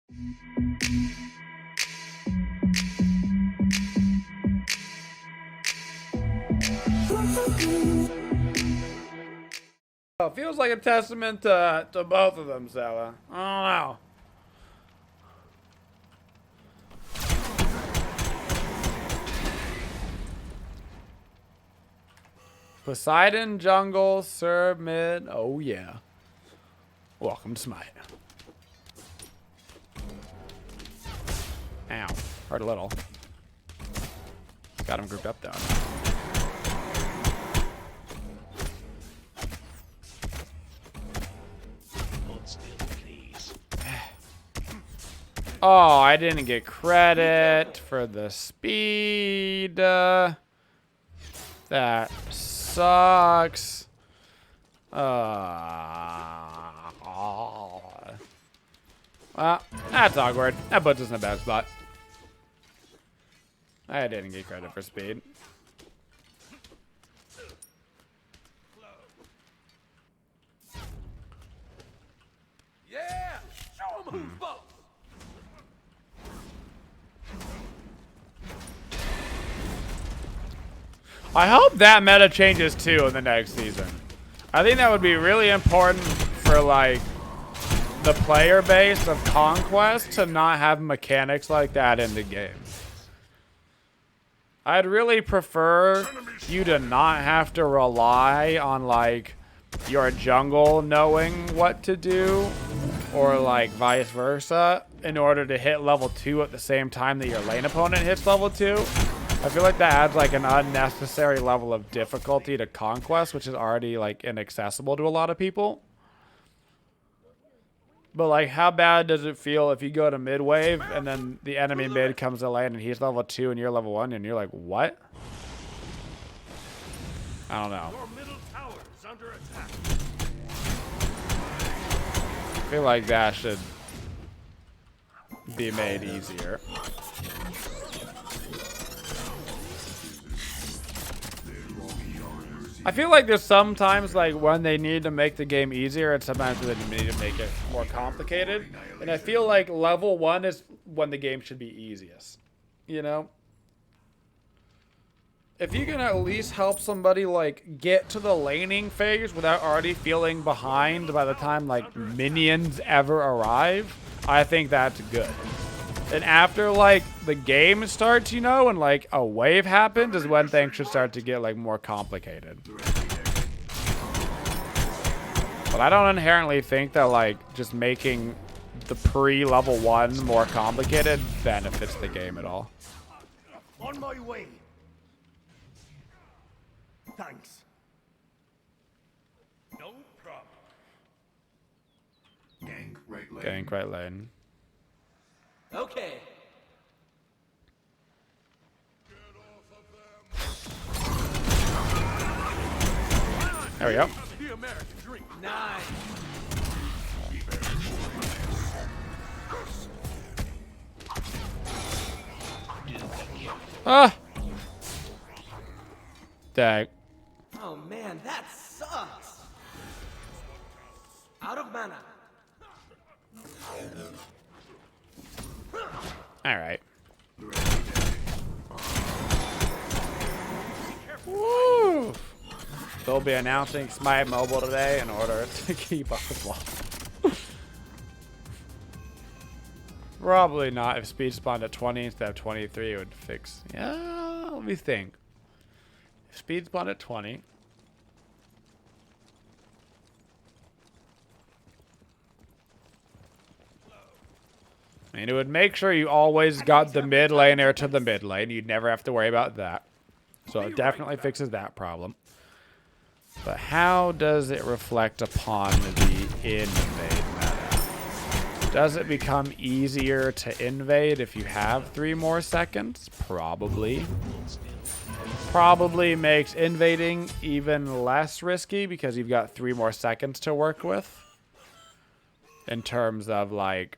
It feels like a testament to both of them, so I don't know. Poseidon, jungle, Serb, mid. Oh yeah. Welcome to Smite. Ow. Hurt a little. Got him grouped up though. Oh, I didn't get credit for the speed. That sucks. Well, that's awkward. That puts us in a bad spot. I didn't get credit for speed. Yeah, show 'em who's boss. I hope that meta changes too in the next season. I think that would be really important for like the player base of Conquest to not have mechanics like that in the game. I'd really prefer you to not have to rely on like your jungle knowing what to do or like vice versa in order to hit level 2 at the same time that your lane opponent hits level 2. I feel like that adds like an unnecessary level of difficulty to Conquest, which is already like inaccessible to a lot of people. But like, how bad does it feel if you go to mid wave and then the enemy mid comes to lane and he's level 2 and you're level 1 and you're like, what? I don't know. Your middle tower is under attack. I feel like that should be made easier. I feel like there's sometimes like when they need to make the game easier and sometimes they need to make it more complicated. And I feel like level 1 is when the game should be easiest. You know? If you can at least help somebody like get to the laning phase without already feeling behind by the time like minions ever arrive, I think that's good. And after like the game starts, you know, and like a wave happens is when things should start to get like more complicated. But I don't inherently think that like just making the pre-level 1 more complicated benefits the game at all. On my way. Thanks. No problem. Gank right lane. Gank right lane. Okay. There we go. The American dream. Nice. Ah! Dag. Oh man, that sucks. Out of mana. Alright. Woo! They'll be announcing Smite Mobile today in order to keep up with law. Probably not. If speed spawned at 20 instead of 23, it would fix. Yeah, let me think. If speed spawned at 20. I mean, it would make sure you always got the mid laner to the mid lane. You'd never have to worry about that. So it definitely fixes that problem. But how does it reflect upon the invade meta? Does it become easier to invade if you have 3 more seconds? Probably. Probably makes invading even less risky because you've got 3 more seconds to work with. In terms of like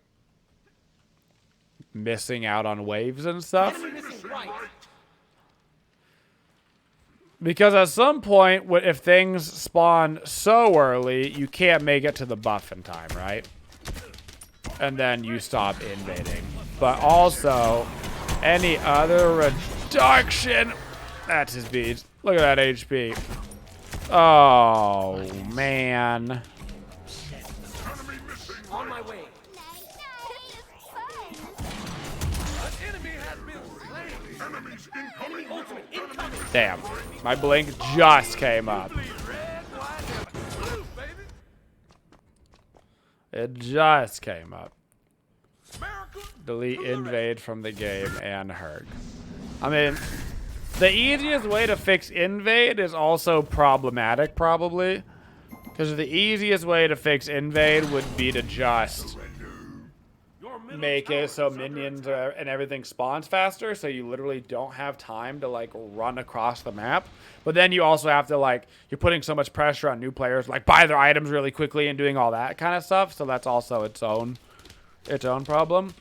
missing out on waves and stuff. Because at some point, if things spawn so early, you can't make it to the buff in time, right? and then you stop invading. But also, any other reduction. That's his beads. Look at that HP. Oh, man. On my way. An enemy has been slain. Enemy ultimate incoming. Damn. My blink just came up. Red, white, and blue, baby. It just came up. America. Delete invade from the game and Herc. I mean, the easiest way to fix invade is also problematic, probably. Because the easiest way to fix invade would be to just make it so minions and everything spawns faster, so you literally don't have time to like run across the map. But then you also have to like, you're putting so much pressure on new players, like buy their items really quickly and doing all that kind of stuff. So that's also its own problem.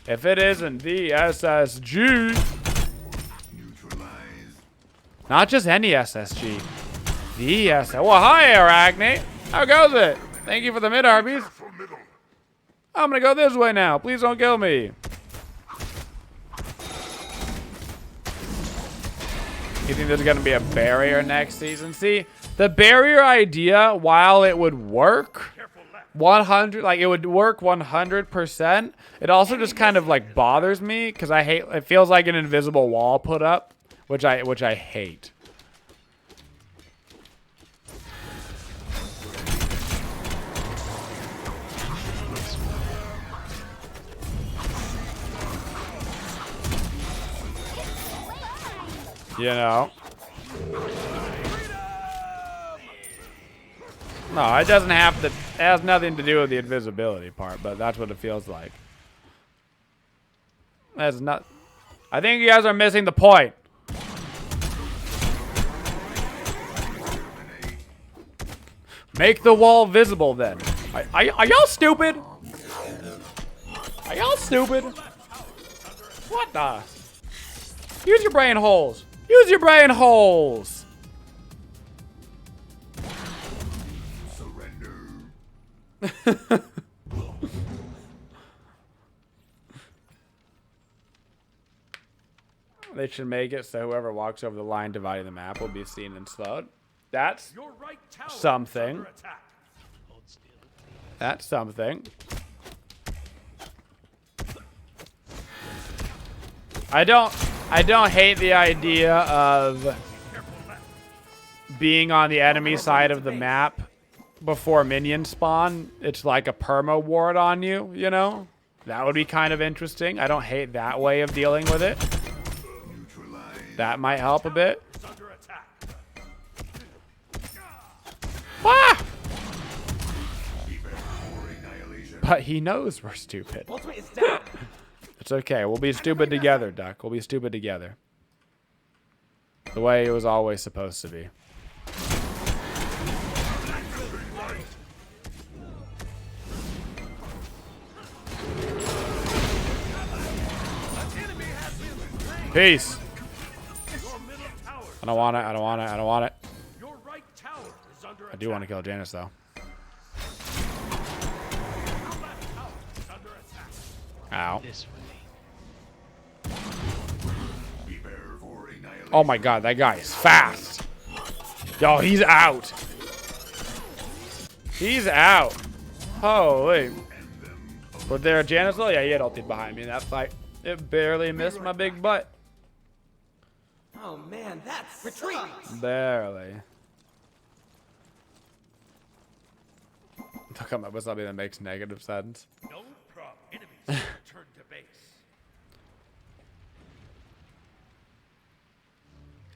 If it isn't the SSG, not just any SSG, the SS. Well, hi, Arachne. How goes it? Thank you for the mid, Arby's. I'm gonna go this way now. Please don't kill me. You think there's gonna be a barrier next season? See, the barrier idea, while it would work 100, like it would work 100%, it also just kind of like bothers me because I hate. It feels like an invisible wall put up, which I hate. You know? No, it doesn't have to. It has nothing to do with the invisibility part, but that's what it feels like. That's not. I think you guys are missing the point. Make the wall visible then. Are y'all stupid? Are y'all stupid? What the? Use your brain holes. Use your brain holes. Surrender. They should make it so whoever walks over the line dividing the map will be seen and slowed. That's something. That's something. I don't hate the idea of being on the enemy side of the map before minions spawn. It's like a perma ward on you, you know? That would be kind of interesting. I don't hate that way of dealing with it. That might help a bit. Ah! But he knows we're stupid. It's okay. We'll be stupid together, Duck. We'll be stupid together. The way it was always supposed to be. Peace. I don't want it. I don't want it. I don't want it. I do want to kill Janus, though. Ow. Oh my god, that guy is fast. Yo, he's out. He's out. Holy. Was there a Janus though? Yeah, he had ulted behind me in that fight. It barely missed my big butt. Oh man, that's retreat. Barely. Talk about something that makes negative sense. No problem. Enemies return to base.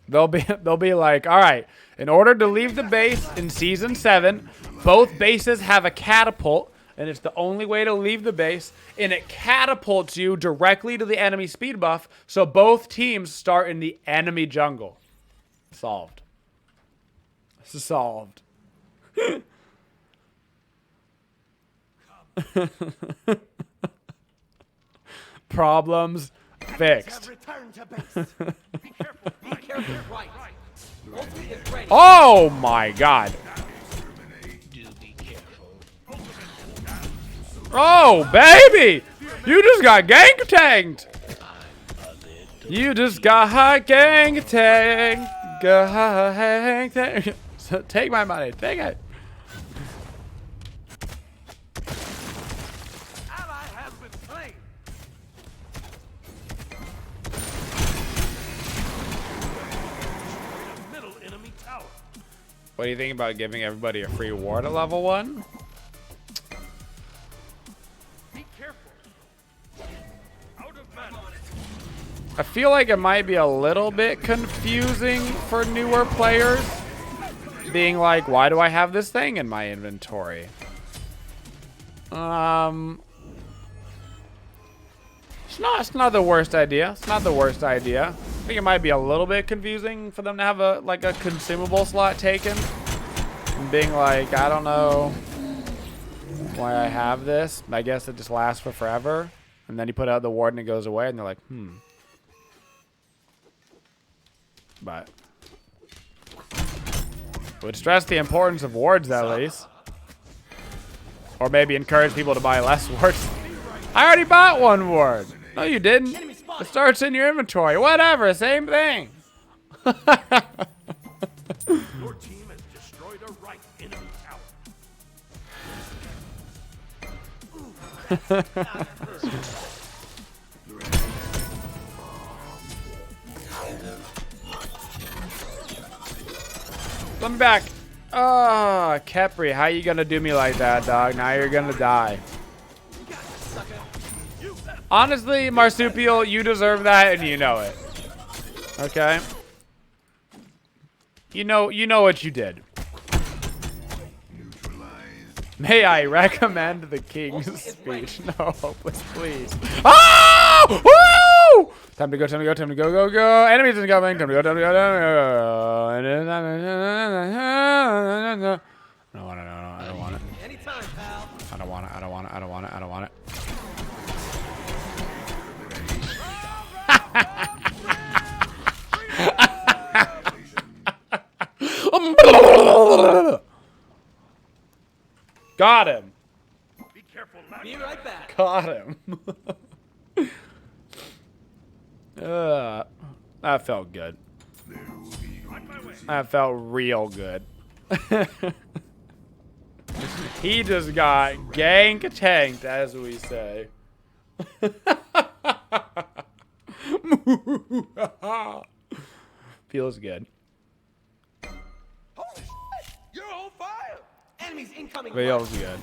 They'll be like, all right, in order to leave the base in season 7, both bases have a catapult, and it's the only way to leave the base, and it catapults you directly to the enemy speed buff, so both teams start in the enemy jungle. Solved. Solved. Problems fixed. Oh my god. Oh, baby! You just got gang tanked! You just got gang tanked! Gang tanked! So take my money, take it! Ally has been slain. Middle enemy tower. What do you think about giving everybody a free ward at level 1? Be careful. Out of mana. I feel like it might be a little bit confusing for newer players. Being like, why do I have this thing in my inventory? It's not the worst idea. It's not the worst idea. I think it might be a little bit confusing for them to have a consumable slot taken. And being like, I don't know why I have this. I guess it just lasts for forever. And then you put out the ward and it goes away and they're like, But would stress the importance of wards at least. Or maybe encourage people to buy less wards. I already bought one ward. No, you didn't. It starts in your inventory. Whatever, same thing. Your team has destroyed a right enemy tower. Let me back. Oh, Kepri, how you gonna do me like that, dog? Now you're gonna die. Honestly, Marsupial, you deserve that and you know it. Okay? You know what you did. May I recommend the King's Speech? No, please. Oh! Woo! Time to go, time to go, time to go, go, go. Enemies incoming. Time to go, time to go, time to go. I don't want it, no, I don't want it. Anytime, pal. I don't want it, I don't want it, I don't want it, I don't want it. Got him. Be careful, Be right back. Got him. That felt good. That felt real good. He just got gang tanked, as we say. Feels good. Holy shit! You're on fire! Enemies incoming. Feels good.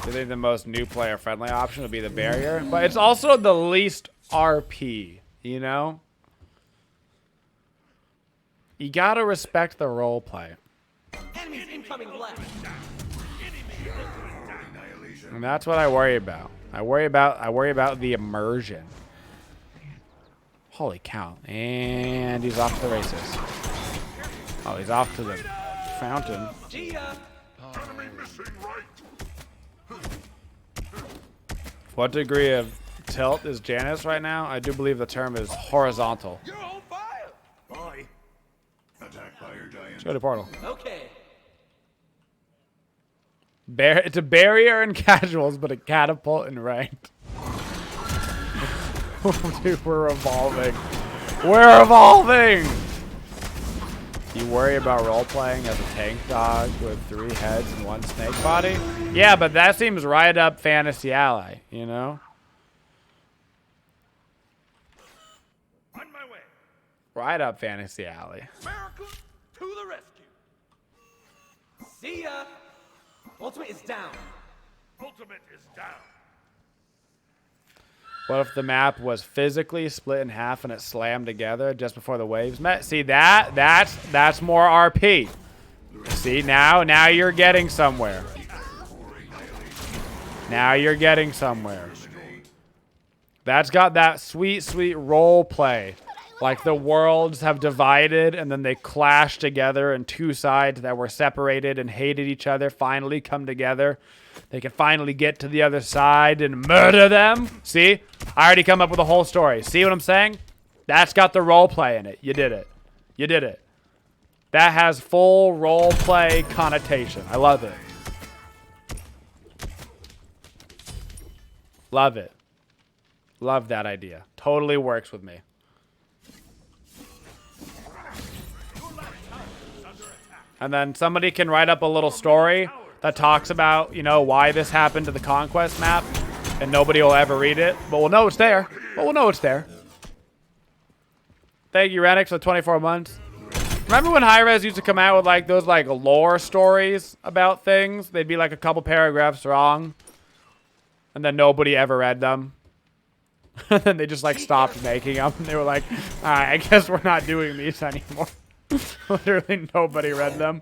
I think the most new player friendly option would be the barrier, but it's also the least RP, you know? You gotta respect the role play. Enemies incoming left. And that's what I worry about. I worry about the immersion. Holy cow. And he's off to the races. Oh, he's off to the fountain. See ya. What degree of tilt is Janus right now? I do believe the term is horizontal. You're on fire! Bye. Attack by your giant. Let's go to portal. Okay. It's a barrier in casuals, but a catapult in ranked. Dude, we're evolving. We're evolving! You worry about role-playing as a tank dog with 3 heads and 1 snake body? Yeah, but that seems right up Fantasy Ally, you know? On my way. Right up Fantasy Alley. America to the rescue. See ya. Ultimate is down. Ultimate is down. What if the map was physically split in half and it slammed together just before the waves met? See that's more RP. See now you're getting somewhere. Now you're getting somewhere. That's got that sweet role play. Like the worlds have divided and then they clash together and 2 sides that were separated and hated each other finally come together. They can finally get to the other side and murder them. See? I already come up with a whole story. See what I'm saying? That's got the role play in it. You did it. You did it. That has full role play connotation. I love it. Love it. Love that idea. Totally works with me. And then somebody can write up a little story that talks about, you know, why this happened to the Conquest map. And nobody will ever read it. But we'll know it's there. But we'll know it's there. Thank you, Renix, for 24 months. Remember when hi-rez used to come out with, like, those, like, lore stories about things? They'd be, like, a couple paragraphs long. And then nobody ever read them. And then they just, like, stopped making them. And they were like, alright, I guess we're not doing these anymore. Literally nobody read them.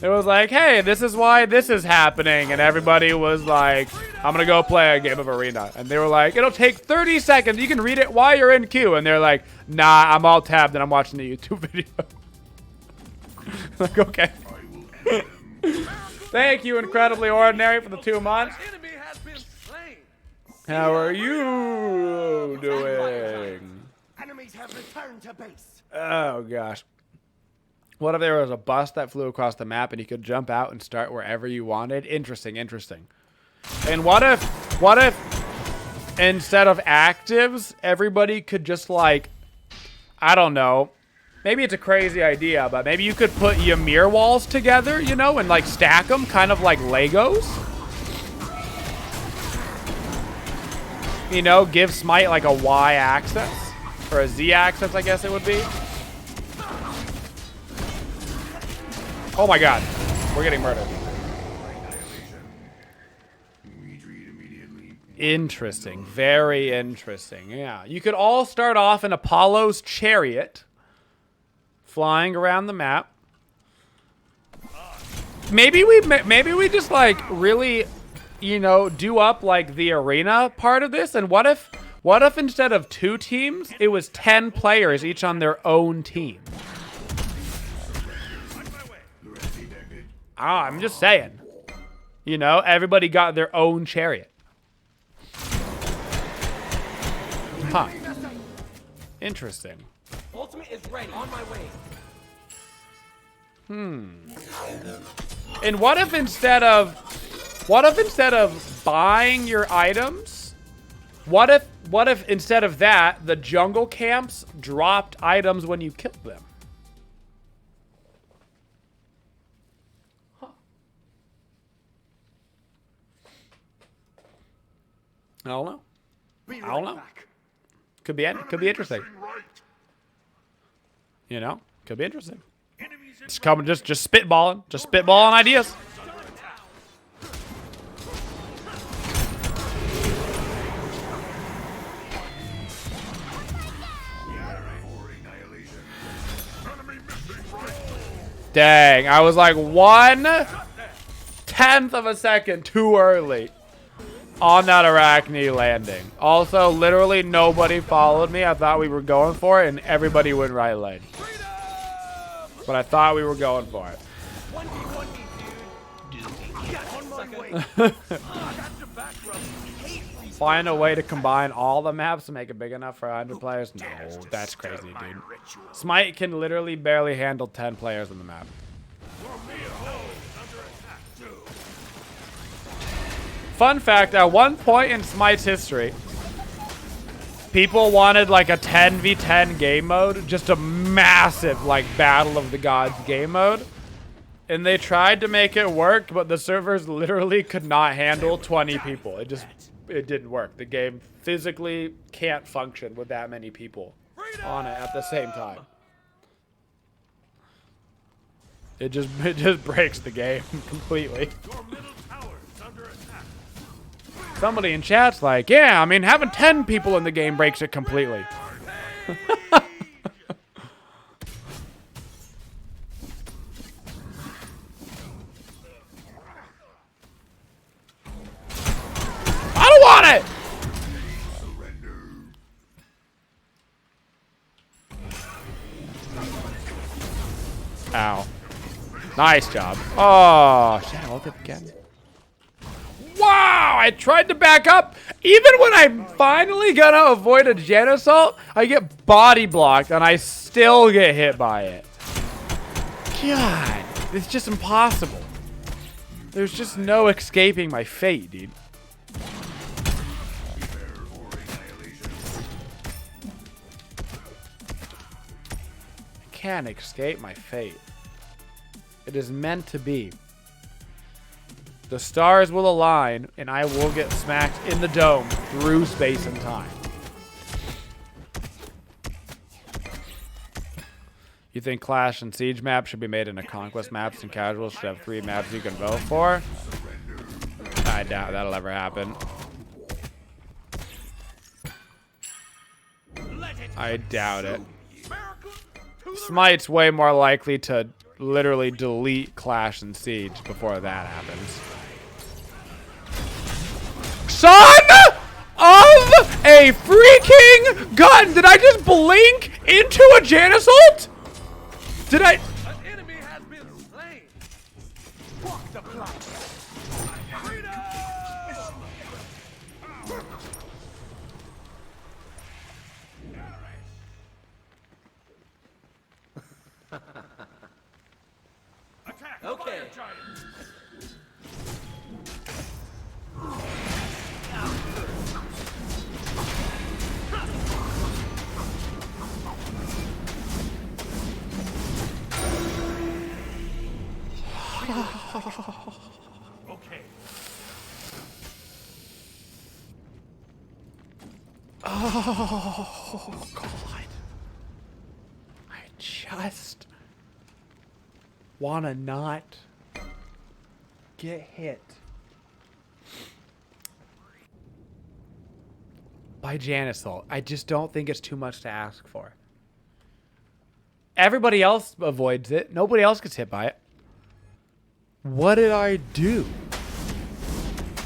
It was like, hey, this is why this is happening. And everybody was like, I'm going to go play a game of Arena. And they were like, it'll take 30 seconds. You can read it while you're in queue. And they're like, nah, I'm all tabbed and I'm watching the YouTube video. Like, okay. Thank you, Incredibly Ordinary, for the 2 months. Enemy has been slain. How are you doing? Enemies have returned to base. Oh, gosh. What if there was a bus that flew across the map and you could jump out and start wherever you wanted? Interesting, interesting. And what if instead of actives, everybody could just, like, I don't know. Maybe it's a crazy idea, but maybe you could put Ymir walls together, you know, and, like, stack them kind of like Legos. You know, give Smite, like, a Y axis. Or a Z axis, I guess it would be. Oh my god. We're getting murdered. Interesting. Very interesting. Yeah. You could all start off in Apollo's chariot, flying around the map. Maybe we just, like, really, you know, do up, like, the arena part of this. And what if instead of 2 teams, it was 10 players each on their own team? I'm just saying. You know, everybody got their own chariot. Huh. Interesting. Ultimate is ready. On my way. And what if instead of buying your items, what if instead of that, the jungle camps dropped items when you killed them? I don't know. I don't know. Could be interesting. You know, could be interesting. Just coming, just spitballing, ideas. Dang, I was like 1/10 of a second too early on that Arachne landing. Also, literally nobody followed me. I thought we were going for it, and everybody went right lane. But I thought we were going for it. 1v1 me, dude. Find a way to combine all the maps to make it big enough for 100 players? No, that's crazy, dude. Smite can literally barely handle 10 players on the map. Fun fact, at one point in Smite's history, people wanted like a 10v10 game mode, just a massive like Battle of the Gods game mode. And they tried to make it work, but the servers literally could not handle 20 people. It didn't work. The game physically can't function with that many people on it at the same time. It just breaks the game completely. Somebody in chat's like, yeah, I mean, having 10 people in the game breaks it completely. I don't want it! Ow. Nice job. Oh, shit, I looked at the again. Wow, I tried to back up. Even when I'm finally gonna avoid a Janus assault, I get body blocked and I still get hit by it. God, it's just impossible. There's just no escaping my fate, dude. I can't escape my fate. It is meant to be. The stars will align, and I will get smacked in the dome through space and time. You think Clash and Siege maps should be made into Conquest maps and Casuals should have 3 maps you can vote for? I doubt that'll ever happen. I doubt it. Smite's way more likely to literally delete Clash and Siege before that happens. Son of a freaking gun! Did I just blink into a Janus ult? Did I? An enemy has been slain. Walk the plank. Freedom! Attack! Okay. Fire giant. Okay. Oh God! I just wanna not get hit by Janus ult. I just don't think it's too much to ask for. Everybody else avoids it. Nobody else gets hit by it. What did I do?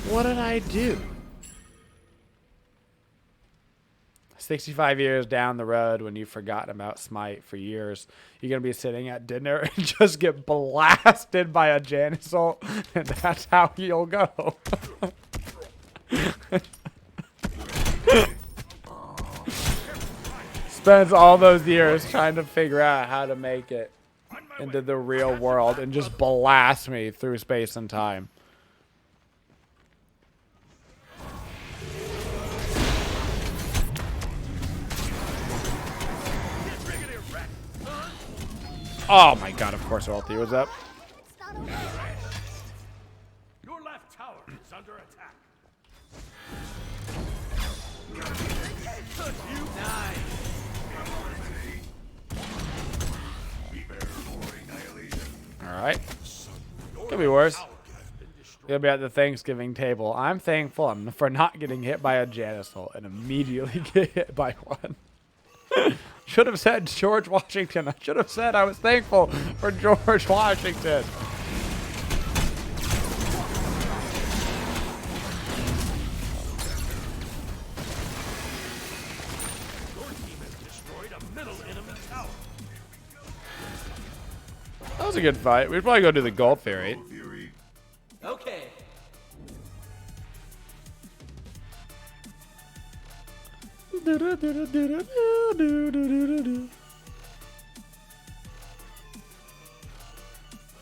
What did I do? 65 years down the road, when you've forgotten about Smite for years, you're going to be sitting at dinner and just get blasted by a Janus ult, and that's how you'll go. Spends all those years trying to figure out how to make it into the real world and just blast me through space and time. Oh my God, of course ulti was up. Your left tower is under attack. Alright. Could be worse. You'll be at the Thanksgiving table. I'm thankful for not getting hit by a Janus ult and immediately get hit by one. Should have said George Washington. I should have said I was thankful for George Washington. That was a good fight. We'd probably go do the Gold Fairy. Okay.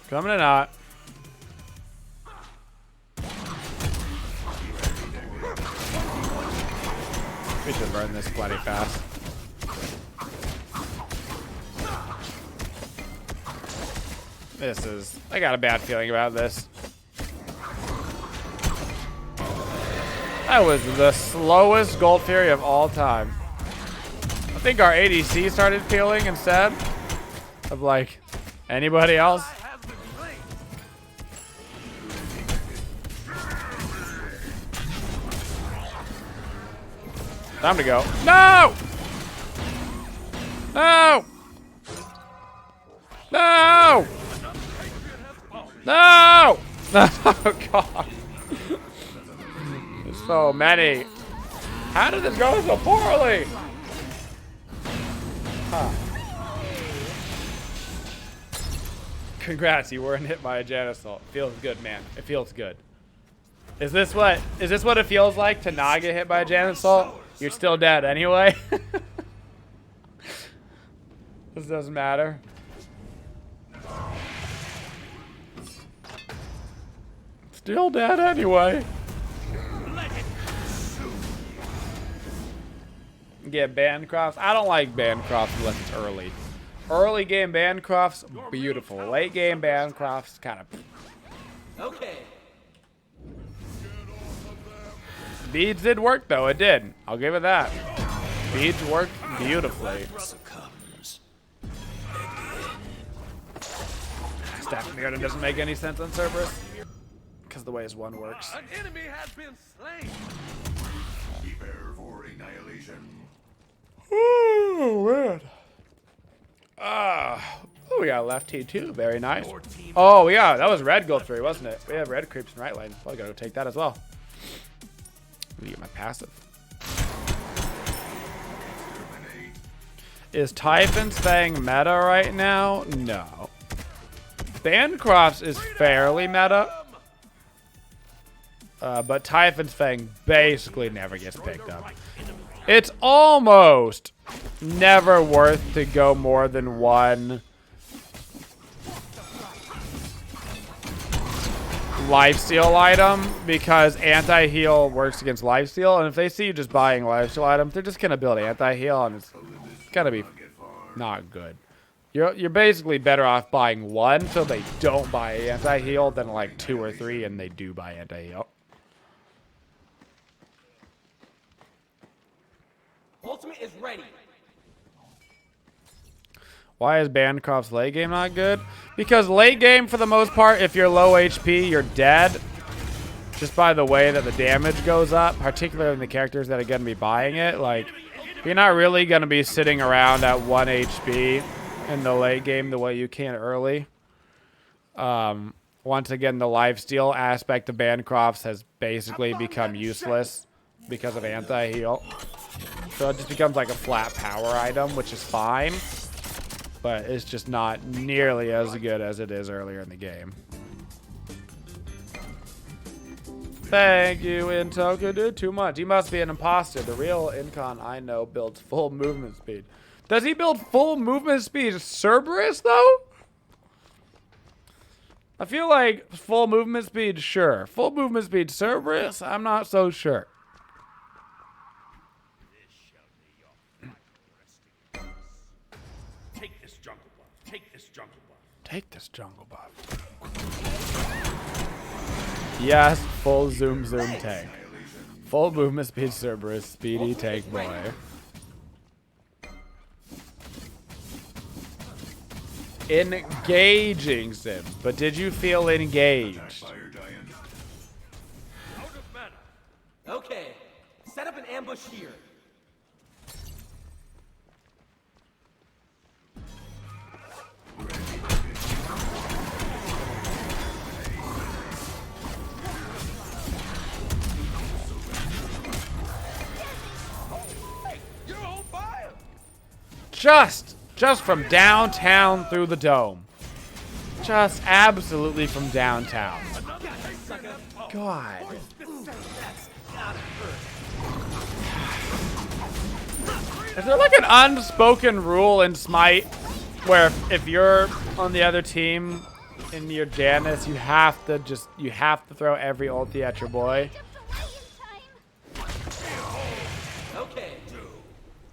Coming or not. We should burn this bloody fast. This is... I got a bad feeling about this. That was the slowest Gold Fury of all time. I think our ADC started peeling instead of, like, anybody else. Time to go. No! No! No! No! Oh, God. There's so many. How did this go so poorly? Huh. Congrats, you weren't hit by a Janus ult. Feels good, man. It feels good. Is this what it feels like to not get hit by a Janus ult? You're still dead anyway. This doesn't matter. Still dead anyway. Yeah, Bancroft. I don't like Bancroft unless it's early. Early game Bancroft's beautiful. Late game Bancroft's kind of. Okay. Beads did work though. It did. I'll give it that. Beads worked beautifully. Staff Mirrodin doesn't make any sense on Cerberus because the way his one works. An enemy has been slain. Prepare for annihilation. Oh, weird. Oh, we got a left T2. Very nice. Oh, yeah, that was red gold 3, wasn't it? We have red creeps in right lane. Well, I gotta go take that as well. Let me get my passive. Is Typhon's Fang meta right now? No. Bancroft's is fairly meta. But Typhon's Fang basically never gets picked up. It's almost never worth to go more than one lifesteal item because anti-heal works against lifesteal, and if they see you just buying lifesteal items, they're just gonna build anti-heal, and it's gonna be not good. You're basically better off buying one so they don't buy anti-heal than like 2 or 3 and they do buy anti-heal. Ultimate is ready. Why is Bancroft's late game not good? Because late game, for the most part, if you're low HP, you're dead. Just by the way that the damage goes up, particularly in the characters that are going to be buying it. Like, you're not really going to be sitting around at 1 HP in the late game the way you can early. Once again, the lifesteal aspect of Bancroft's has basically become useless because of anti-heal. So it just becomes like a flat power item, which is fine. But it's just not nearly as good as it is earlier in the game. Thank you, Intoku. Dude, too much. He must be an imposter. The real Incon I know builds full movement speed. Does he build full movement speed Cerberus, though? I feel like full movement speed, sure. Full movement speed Cerberus, I'm not so sure. Take this jungle buff. Take this jungle buff. Take this jungle buff. Yes, full zoom tank. Full movement speed Cerberus, speedy tank boy. Engaging sim, but did you feel engaged? Out of mana. Okay. Set up an ambush here. You're on fire. Just from downtown through the dome. Just absolutely from downtown. God. Is there like an unspoken rule in Smite where if you're on the other team in your Janus, you have to throw every ulti at your boy? Okay.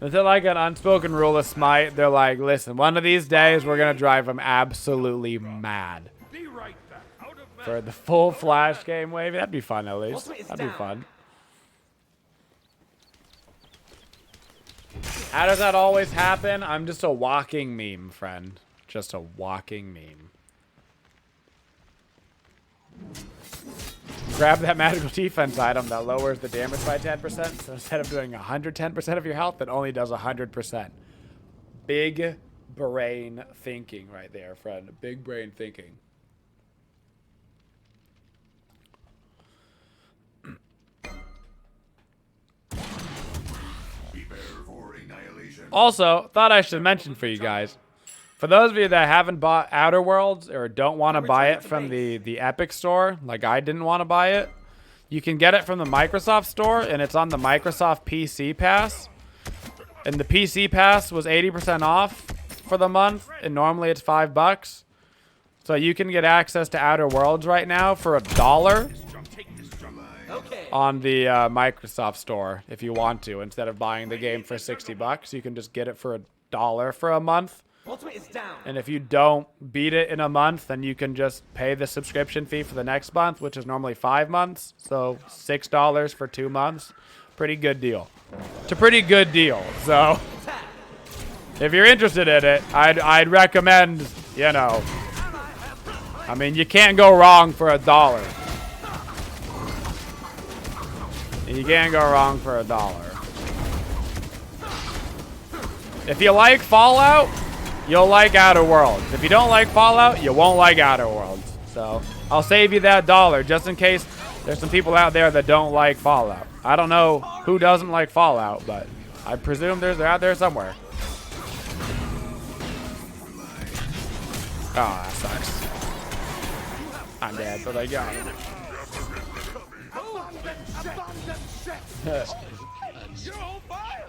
Is there like an unspoken rule of Smite? They're like, listen, one of these days we're gonna drive them absolutely mad. Be right back. Out of mana. For the full flash game wave, that'd be fun at least. That'd be fun. How does that always happen? I'm just a walking meme, friend. Just a walking meme. Grab that magical defense item that lowers the damage by 10%. So instead of doing 110% of your health, it only does 100%. Big brain thinking right there, friend. Big brain thinking. Also, thought I should mention for you guys, for those of you that haven't bought Outer Worlds or don't want to buy it from the Epic store, like I didn't want to buy it, You can get it from the Microsoft Store, and it's on the Microsoft PC Pass. And the PC Pass was 80% off for the month, and normally it's $5. So you can get access to Outer Worlds right now for $1 Okay. on the Microsoft Store if you want to. Instead of buying the game for $60, you can just get it for $1 for a month. Ultimate is down. And if you don't beat it in a month, then you can just pay the subscription fee for the next month, which is normally 5 months. So $6 for 2 months. Pretty good deal. It's a pretty good deal. So if you're interested in it, I'd recommend, you know, I mean, you can't go wrong for $1. You can't go wrong for $1. If you like Fallout, you'll like Outer Worlds. If you don't like Fallout, you won't like Outer Worlds. So I'll save you that $1 just in case there's some people out there that don't like Fallout. I don't know who doesn't like Fallout, but I presume they're out there somewhere. Oh, that sucks. I'm dead, but I got it. You're on fire!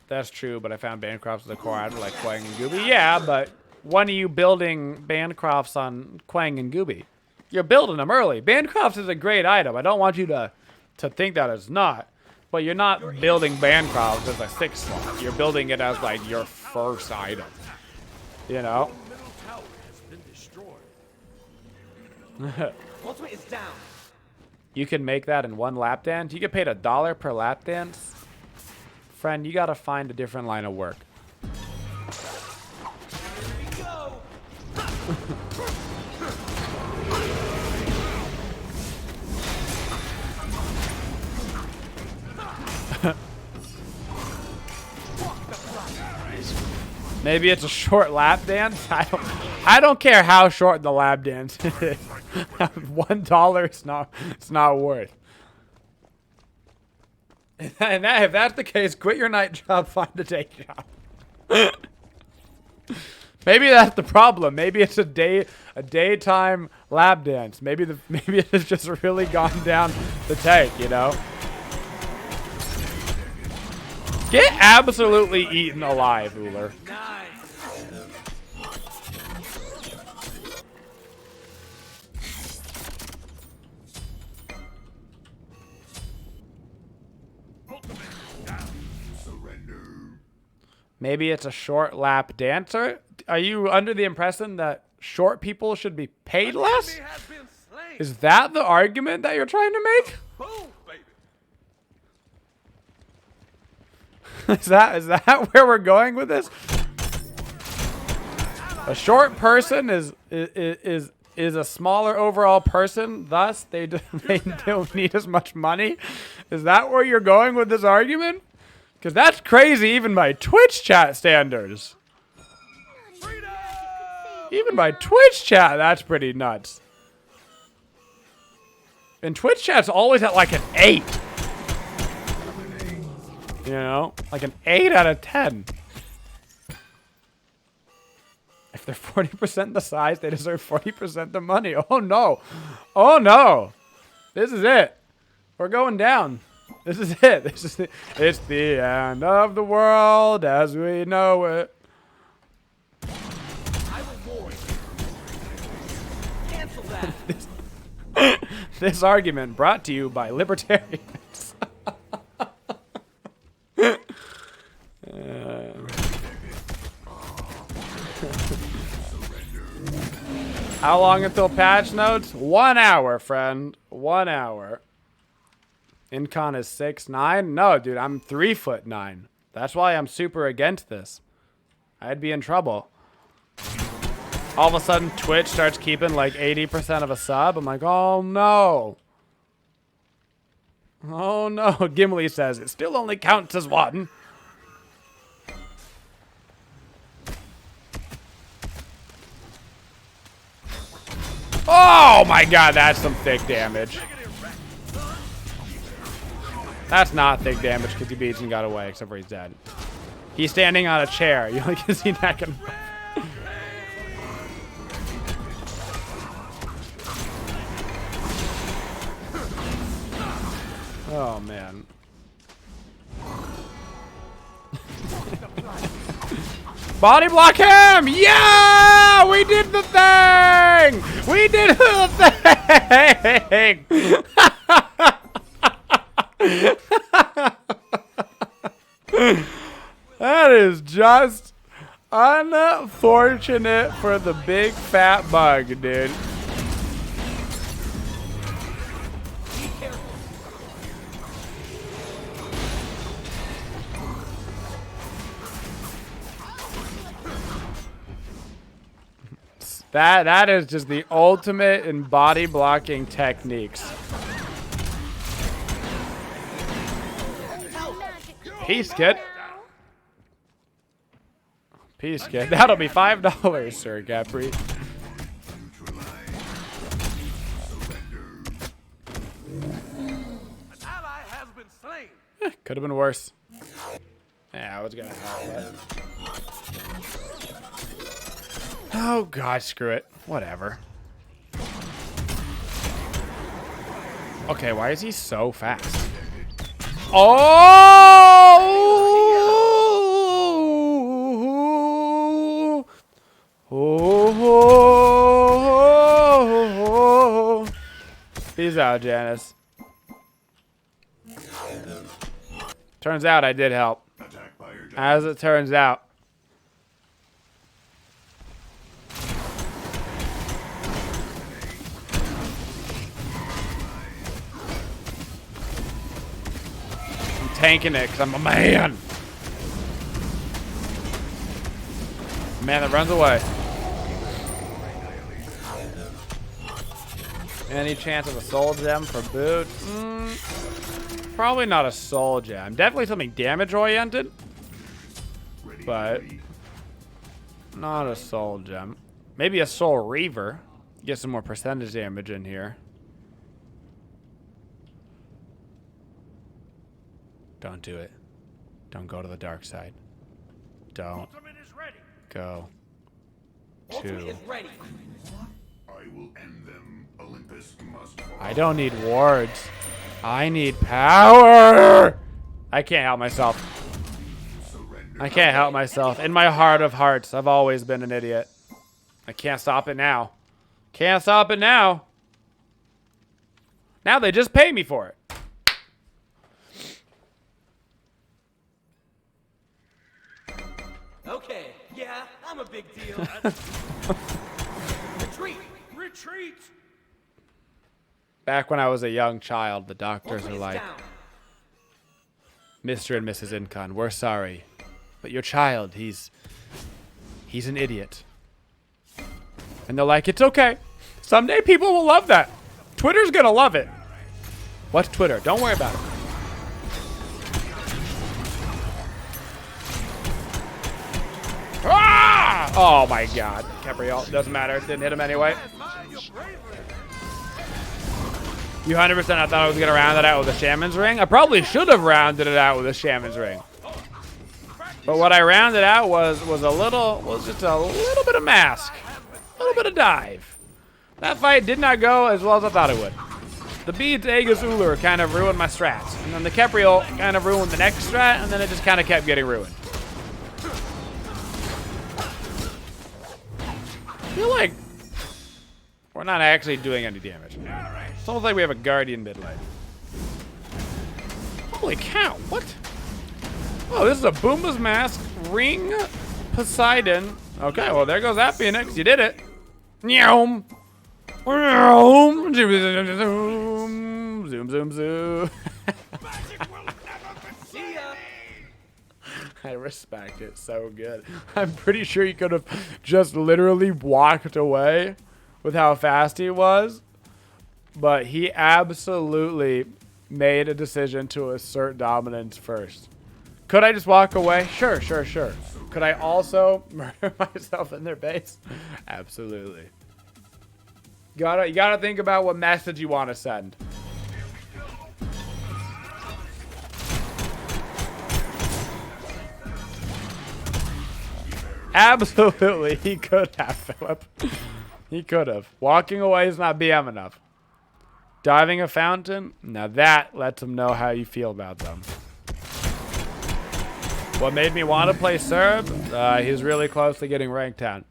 That's true, but I found Bancrofts with a core idol like Quang and Gooby. Yeah, but when are you building Bancrofts on Quang and Gooby? You're building them early. Bancrofts is a great item. I don't want you to think that it's not. But you're not building Bancrofts as a 6 slot. You're building it as like your first item. You know? Middle tower has been destroyed. Ultimate is down. You can make that in 1 lap dance. You get paid $1 per lap dance. Friend, you gotta find a different line of work. Go. Maybe it's a short lap dance. I don't care how short the lap dance is. $1 it's not worth. And if that's the case, quit your night job, find a day job. Maybe that's the problem. Maybe it's a daytime lap dance. Maybe it has just really gone down the tank, you know? Get absolutely eaten alive, Woojer. Nice. Maybe it's a short lap dancer. Are you under the impression that short people should be paid less? Enemy has been slain. Is that the argument that you're trying to make? Boom, baby. Is that where we're going with this? A short person is a smaller overall person, thus they don't need as much money. Is that where you're going with this argument? Because that's crazy even by Twitch chat standards. Freedom! Even by Twitch chat, that's pretty nuts. And Twitch chat's always at like an 8. You know? Like an 8 out of 10. If they're 40% the size, they deserve 40% the money. Oh no. Oh no. This is it. We're going down. This is it. This is it. It's the end of the world as we know it. I will warn. Cancel that. This argument brought to you by libertarians. How long until patch notes? 1 hour, friend. 1 hour. Incon is 6'9"? No, dude, I'm 3'9". That's why I'm super against this. I'd be in trouble. All of a sudden, Twitch starts keeping like 80% of a sub. I'm like, oh no. Oh no. Gimli says it still only counts as 1. Oh my god, that's some thick damage. That's not thick damage because he beats and got away, except for he's dead. He's standing on a chair. You only can see that. Oh, man. Body block him! Yeah! We did the thing! We did the thing! That is just unfortunate for the big fat bug, dude. That is just the ultimate in body blocking techniques. Peace, kid. Peace, kid. That'll be $5, Sir Capri. An ally has been slain. Could have been worse. Yeah, I was gonna help it. Oh god, screw it. Whatever. Okay, why is he so fast? Oh! Oh! Peace out, Janus. Turns out I did help. As it turns out. Tanking it because I'm a man. Man that runs away. Any chance of a soul gem for boot? Probably not a soul gem. Definitely something damage oriented. But not a soul gem. Maybe a soul reaver. Get some more percentage damage in here. Don't do it. Don't go to the dark side. Don't Ultimate is ready. go Ultimate to... is ready. I will end them. Olympus must fall. I don't need wards. I need power! I can't help myself. Surrender. I can't help myself. In my heart of hearts, I've always been an idiot. I can't stop it now. Can't stop it now. Now they just pay me for it. Okay, yeah, I'm a big deal. Retreat! Retreat. Back when I was a young child, the doctors Ultimate are is like, down. Mr. and Mrs. Incon, we're sorry. But your child, he's an idiot. And they're like, it's okay. Someday people will love that. Twitter's gonna love it. What's Twitter? Don't worry about it. Ah! Oh my god. Capriel, doesn't matter. Didn't hit him anyway. Admire your bravery. You 100% I thought I was gonna round it out with a shaman's ring. I probably should have rounded it out with a shaman's ring. But what I rounded out was just a little bit of mask. A little bit of dive. That fight did not go as well as I thought it would. The beads Aegis Uller kind of ruined my strats. And then the Capriel kind of ruined the next strat, and then it just kind of kept getting ruined. I feel like we're not actually doing any damage. It's almost like we have a Guardian mid lane. Holy cow, what? Oh, this is a Boomba's Mask, Ring, Poseidon. Okay, well, there goes that Phoenix. You did it. Zoom, zoom, zoom, zoom. See ya! I respect it so good. I'm pretty sure he could have just literally walked away with how fast he was. But he absolutely made a decision to assert dominance first. Could I just walk away? Sure, sure, sure. Could I also murder myself in their base? Absolutely. You gotta think about what message you want to send. Absolutely, he could have, Philip. He could have. Walking away is not BM enough. Diving a fountain? Now that lets them know how you feel about them. What made me want to play Cerb? He's really close to getting ranked 10.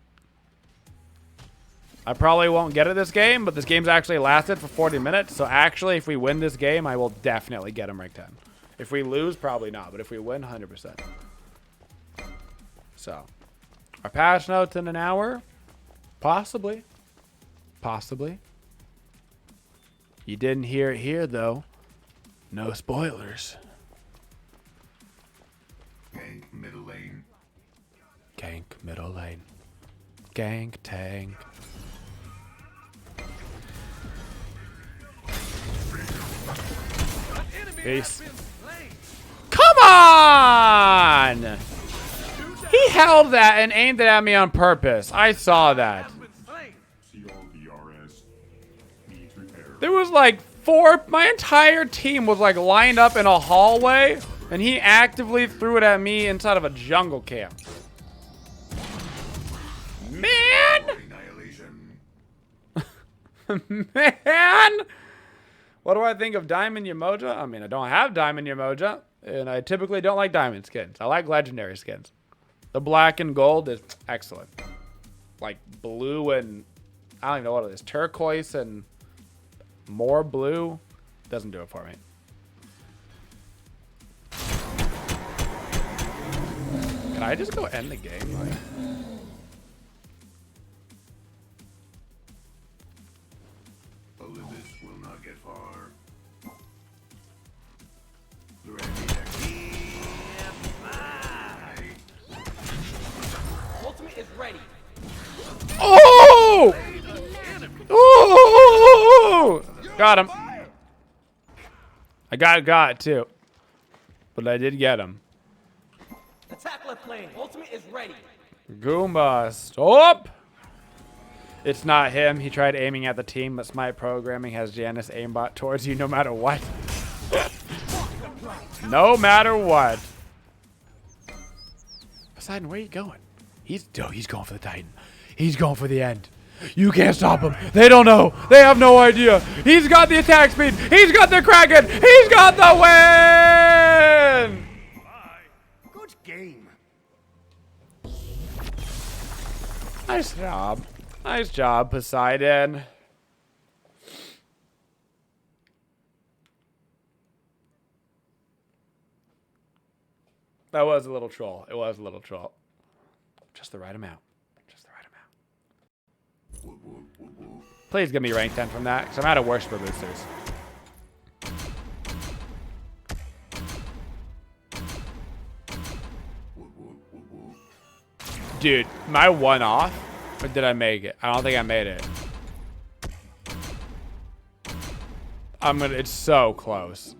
I probably won't get it this game, but this game's actually lasted for 40 minutes. So actually, if we win this game, I will definitely get him ranked 10. If we lose, probably not. But if we win, 100%. So, our patch notes in an hour? Possibly. Possibly. You didn't hear it here, though. No spoilers. Gank middle lane. Gank middle lane. Gank tank. Peace. Come on! He held that and aimed it at me on purpose. I saw that. CRBRS needs repair. There was like 4. My entire team was like lined up in a hallway, and he actively threw it at me inside of a jungle camp. Man! Annihilation. Man! What do I think of Diamond Yamoja? I mean, I don't have Diamond Yamoja, and I typically don't like diamond skins. I like legendary skins. The black and gold is excellent. Like blue and, I don't even know what it is, turquoise and more blue doesn't do it for me. Can I just go end the game? Like, Olympus will not get far. Ultimate is ready. oh! Oh! Got him. I got it too. But I did get him. Attack left lane. Ultimate is ready. Goomba, stop! It's not him. He tried aiming at the team, but Smite Programming has Janus aimbot towards you no matter what. No matter what. Poseidon, where are you going? He's going for the Titan. He's going for the end. You can't stop him. They don't know. They have no idea. He's got the attack speed. He's got the Kraken. He's got the win! Good game. Nice job. Nice job, Poseidon. That was a little troll. It was a little troll. Just the right amount. Just the right amount. Please give me rank 10 from that, because I'm out of worse for boosters. Dude, my one off? Or did I make it? I don't think I made it. It's so close.